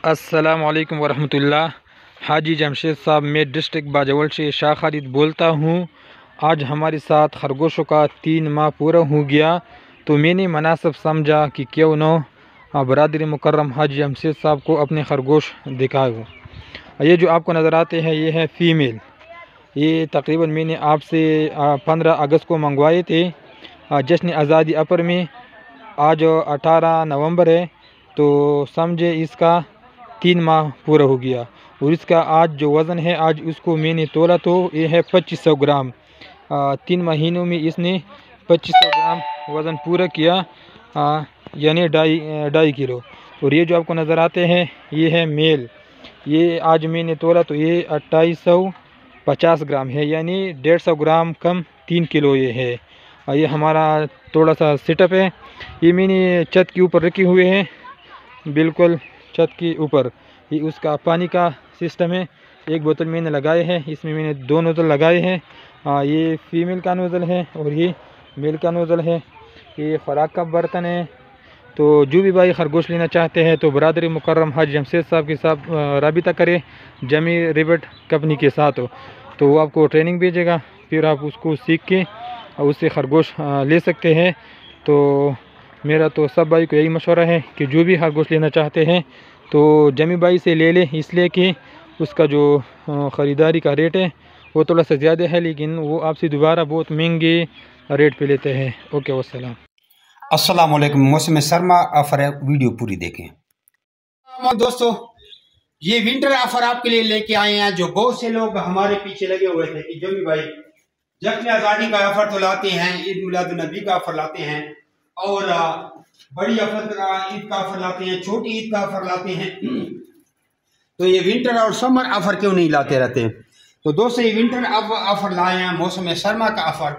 अस्सलाम वालेकुम वरहमतुल्लाह। हाजी जमशेद साहब, मैं डिस्ट्रिक्ट बाजवल से शाह खालिद बोलता हूँ। आज हमारे साथ खरगोशों का 3 माह पूरा हो गया, तो मैंने मुनासिब समझा कि क्यों न बरादरी मुकर्रम हाजी जमशेद साहब को अपने खरगोश दिखाऊँ। ये जो आपको नज़र आते हैं ये है फ़ीमेल। ये तकरीबन मैंने आपसे 15 अगस्त को मंगवाए थे जश्न आज़ादी अपर में। आज 18 नवंबर है, तो समझे इसका 3 माह पूरा हो गया। और इसका आज जो वज़न है, आज उसको मैंने तोला तो ये है 2500 ग्राम। 3 महीनों में इसने 2500 ग्राम वज़न पूरा किया, यानी 2.5 किलो। और ये जो आपको नज़र आते हैं ये है मेल। ये आज मैंने तोला तो ये 2850 ग्राम है, यानी 150 ग्राम कम 3 किलो ये है। ये हमारा थोड़ा सा सेटअप है। ये मैंने छत के ऊपर रखे हुए हैं, बिल्कुल छत के ऊपर। ये उसका पानी का सिस्टम है। एक बोतल मैंने लगाए हैं, इसमें मैंने 2 नोज़ल लगाए हैं। ये फीमेल का नोज़ल है और ये मेल का नोज़ल है। ये ख़ुराक का बर्तन है। तो जो भी भाई खरगोश लेना चाहते हैं तो बरादरी मुकर्रम हाजी जमशेद साहब के साथ राबिता करें, जमी रिबट कंपनी के साथ हो, तो वो आपको ट्रेनिंग भेजेगा, फिर आप उसको सीख के उससे खरगोश ले सकते हैं। तो मेरा तो सब भाई को यही मशवरा है कि जो भी खरगोश लेना चाहते हैं तो जमी भाई से ले लें, इसलिए कि उसका जो ख़रीदारी का रेट है वो थोड़ा सा ज़्यादा है, लेकिन वो आपसे दोबारा बहुत महंगे रेट पे लेते हैं। ओके, वस्सलाम। अस्सलाम वालेकुम। मौसम सरमा ऑफर है, वीडियो पूरी देखें। दोस्तों, ये विंटर ऑफर आपके लिए लेके आए हैं। जो बहुत से लोग हमारे पीछे लगे हुए थे कि जमी भाई जश्न आज़ादी का ऑफर तो लाते हैं, ईद मिलाद नबी का ऑफर लाते हैं, और बड़ी ऑफर का ईद का ऑफर लाते हैं, छोटी ईद का ऑफर लाते हैं, तो ये विंटर और समर ऑफर क्यों नहीं लाते रहते? तो दोस्तों, ये विंटर ऑफर लाए हैं, मौसम सरमा का ऑफर।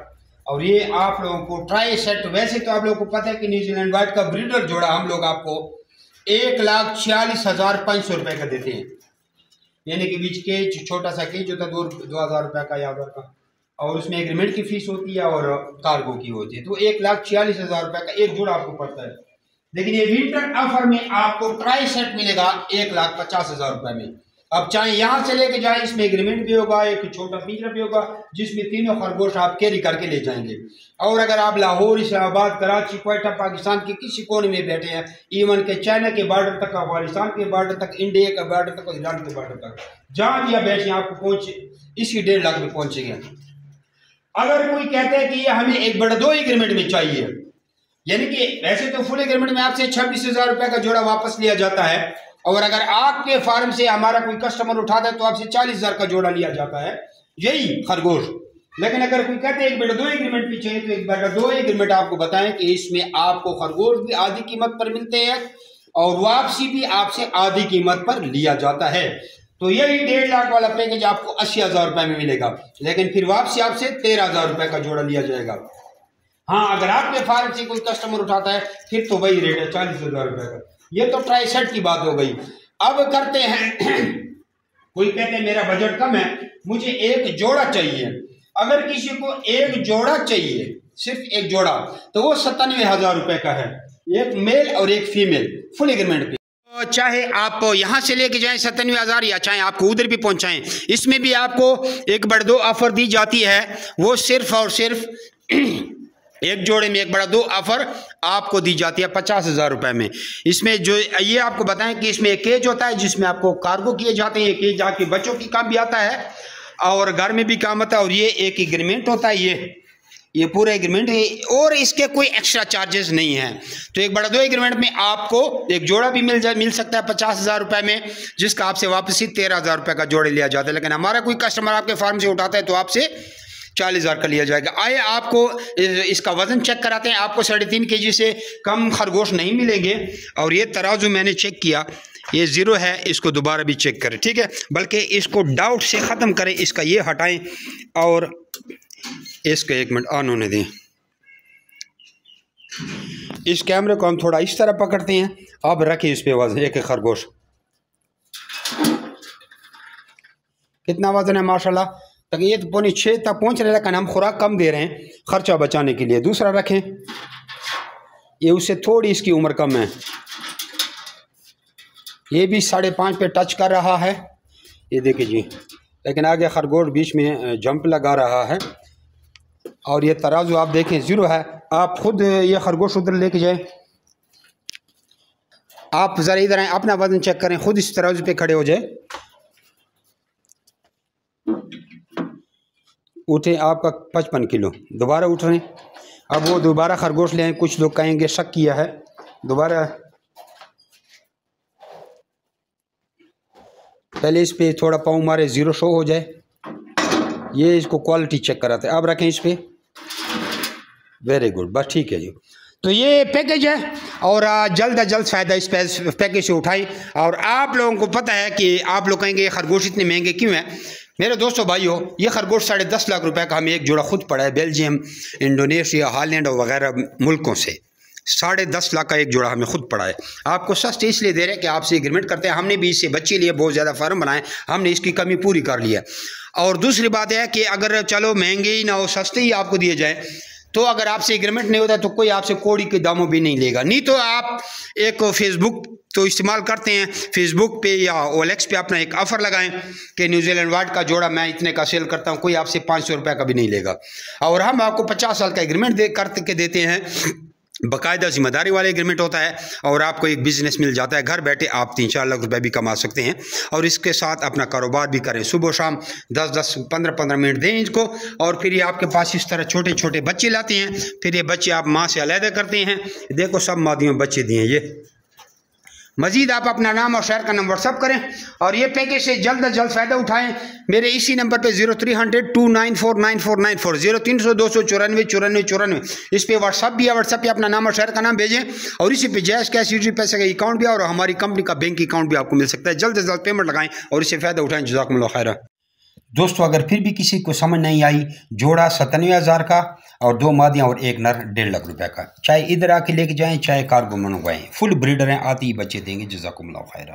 और ये आप लोगों को ट्राई सेट, वैसे तो आप लोगों को पता है कि न्यूजीलैंड वाइट का ब्रीडर जोड़ा हम लोग आपको 1,46,500 रुपये का देते हैं, यानी कि बीच केज, छोटा सा केज होता है 2,000 रुपये का या $1,000 का, और उसमें एग्रीमेंट की फीस होती है और कार्गो की होती है। तो 1,46,000 रुपये का एक जोड़ा आपको पड़ता है। लेकिन ये विंटर ऑफर में आपको ट्राई सेट मिलेगा 1,50,000 रुपये में। अब चाहे यहाँ से लेके जाए, इसमें एग्रीमेंट भी होगा, एक छोटा पिंजरा भी होगा जिसमें 3 खरगोश आप कैरी करके ले जाएंगे। और अगर आप लाहौर, इस्लामाबाद, कराची, क्वेटा, पाकिस्तान के किसी कोने में बैठे हैं, इवन के चाइना के बॉर्डर तक, अफगानिस्तान के बॉर्डर तक, इंडिया के बॉर्डर तक, ईरान के बॉर्डर तक, जहाँ भी आप बैठे आपको पहुँचे इसी 1.5 लाख में पहुँचेंगे। अगर कोई कहते हैं कि ये हमें 1/2 एग्रीमेंट में चाहिए, यानी कि वैसे तो फुल एग्रीमेंट में आपसे 26,000 रुपये का जोड़ा वापस लिया जाता है, और अगर आपके फार्म से हमारा कोई कस्टमर उठाता है तो आपसे 40,000 का जोड़ा लिया जाता है, यही खरगोश। लेकिन अगर कोई कहते हैं 1/2 एग्रीमेंट भी चाहिए, तो 1/2 एग्रीमेंट आपको बताएं कि इसमें आपको खरगोश भी आधी कीमत पर मिलते हैं और वापसी भी आपसे आधी कीमत पर लिया जाता है। तो यही 1.5 लाख वाला पैकेज आपको 80,000 रुपये में मिलेगा, लेकिन फिर वापसी आपसे 13,000 रुपये का जोड़ा लिया जाएगा। हाँ, अगर आपके फार्म से कोई कस्टमर उठाता है फिर तो वही रेट है 40,000 रुपये का। ये तो ट्राई सेट की बात हो गई। अब करते हैं कोई कहते हैं मेरा बजट कम है, मुझे एक जोड़ा चाहिए। अगर किसी को एक जोड़ा चाहिए, सिर्फ एक जोड़ा, तो वो 97,000 रुपये का है, एक मेल और एक फीमेल, फुल एग्रीमेंट पे। चाहे आप यहाँ से लेके जाएं 97,000, या चाहे आपको उधर भी पहुँचाएं, इसमें भी आपको 1/2 ऑफर दी जाती है। वो सिर्फ और सिर्फ एक जोड़े में 1/2 ऑफर आपको दी जाती है 50,000 रुपये में। इसमें जो ये आपको बताएं कि इसमें एक केज होता है जिसमें आपको कार्गो किए जाते हैं। केज आपके बच्चों की काम भी आता है और घर में भी काम आता है। और ये एक एग्रीमेंट होता है, ये पूरा एग्रीमेंट है, और इसके कोई एक्स्ट्रा चार्जेस नहीं हैं। तो 1/2 एग्रीमेंट में आपको एक जोड़ा भी मिल सकता है 50,000 रुपये में, जिसका आपसे वापसी 13,000 रुपये का जोड़े लिया जाता है। लेकिन हमारा कोई कस्टमर आपके फार्म से उठाता है तो आपसे 40,000 का लिया जाएगा। आइए आपको इसका वज़न चेक कराते हैं। आपको 3.5 kg से कम खरगोश नहीं मिलेंगे। और ये तराजू मैंने चेक किया, ये 0 है, इसको दोबारा भी चेक करें, ठीक है? बल्कि इसको डाउट से ख़त्म करें, इसका ये हटाएं और इसको 1 मिनट ऑन होने दें। इस कैमरे को हम थोड़ा इस तरह पकड़ते हैं, अब रखें इस पे वज़न, एक खरगोश कितना वज़न है माशाल्लाह, तक ये तो 5.5 तक पहुँच रहे हैं, लेकिन हम खुराक कम दे रहे हैं खर्चा बचाने के लिए। दूसरा रखें, ये उससे थोड़ी इसकी उम्र कम है, ये भी 5.5 पे टच कर रहा है, ये देखिए जी। लेकिन आगे खरगोश बीच में जंप लगा रहा है। और ये तराजू आप देखें 0 है। आप खुद ये खरगोश उधर लेके जाए, आप ज़रा इधर आए, अपना वजन चेक करें, खुद इस तराजू पे खड़े हो जाए। उठे आपका 55 किलो, दोबारा उठ रहे हैं। अब वो दोबारा खरगोश ले आए, कुछ लोग कहेंगे शक किया है, दोबारा पहले इस पे थोड़ा पाँव मारे 0 शो हो जाए, ये इसको क्वालिटी चेक कराते हैं। अब रखें इस पे, वेरी गुड, बस ठीक है जी। तो ये पैकेज है और जल्द अज जल्द फ़ायदा इस पैकेज से उठाएं। और आप लोगों को पता है कि आप लोग कहेंगे ये खरगोश इतने महंगे क्यों हैं। मेरे दोस्तों भाइयों, ये खरगोश 10.5 लाख रुपए का हमें एक जोड़ा खुद पड़ा है, बेल्जियम, इंडोनेशिया, हॉलैंड और वगैरह मुल्कों से 10.5 लाख का एक जोड़ा हमें खुद पड़ा है। आपको सस्ते इसलिए दे रहे हैं कि आपसे एग्रीमेंट करते हैं। हमने भी इससे बच्चे लिए, बहुत ज़्यादा फार्म बनाए, हमने इसकी कमी पूरी कर ली है। और दूसरी बात है कि अगर चलो महंगे ही ना हो, सस्ते ही आपको दिए जाए, तो अगर आपसे एग्रीमेंट नहीं होता तो कोई आपसे कौड़ी के दामों भी नहीं लेगा। नहीं तो आप एक फेसबुक तो इस्तेमाल करते हैं, फेसबुक पे या OLX पे अपना एक ऑफ़र लगाएं कि न्यूजीलैंड वाइट का जोड़ा मैं इतने का सेल करता हूं, कोई आपसे 500 रुपये का भी नहीं लेगा। और हम आपको 50 साल का एग्रीमेंट करके देते हैं, बाकायदा जिम्मेदारी वाला एग्रीमेंट होता है। और आपको एक बिज़नेस मिल जाता है, घर बैठे आप 3-4 लाख रुपए भी कमा सकते हैं और इसके साथ अपना कारोबार भी करें। सुबह शाम 10-10, 15-15 मिनट दें इनको, और फिर ये आपके पास इस तरह छोटे छोटे बच्चे लाते हैं। फिर ये बच्चे आप माँ से अलग करते हैं। देखो सब मादियों बच्चे दिए ये। मजीद आप अपना नाम और शहर का नंबर व्हाट्सअप करें और ये पैकेज से जल्द अज जल्द फ़ायदा उठाएं। मेरे इसी नंबर पे 0300-294-9494 0300 294 94। इस पे व्हाट्सअप भी है, व्हाट्सअप पे अपना नाम और शहर का नाम भेजें और इसी पे जैश कैश यूट्यूब पैसे का अकाउंट भी है और हमारी कंपनी का बैंक अकाउंट भी आपको मिल सकता है। जल्द से जल्द पेमेंट लगाएं और इससे फ़ायदा उठाएं। जज़ाकुमुल्लाह खैर। दोस्तों, अगर फिर भी किसी को समझ नहीं आई, जोड़ा 97,000 का और 2 मादियाँ और 1 नर 1.5 लाख रुपए का, चाहे इधर आके लेके जाएं चाहे कार्गो मंगवाएं, फुल ब्रीडर हैं, आती ही बच्चे देंगे। जज़ाकुमुल्लाह खैर।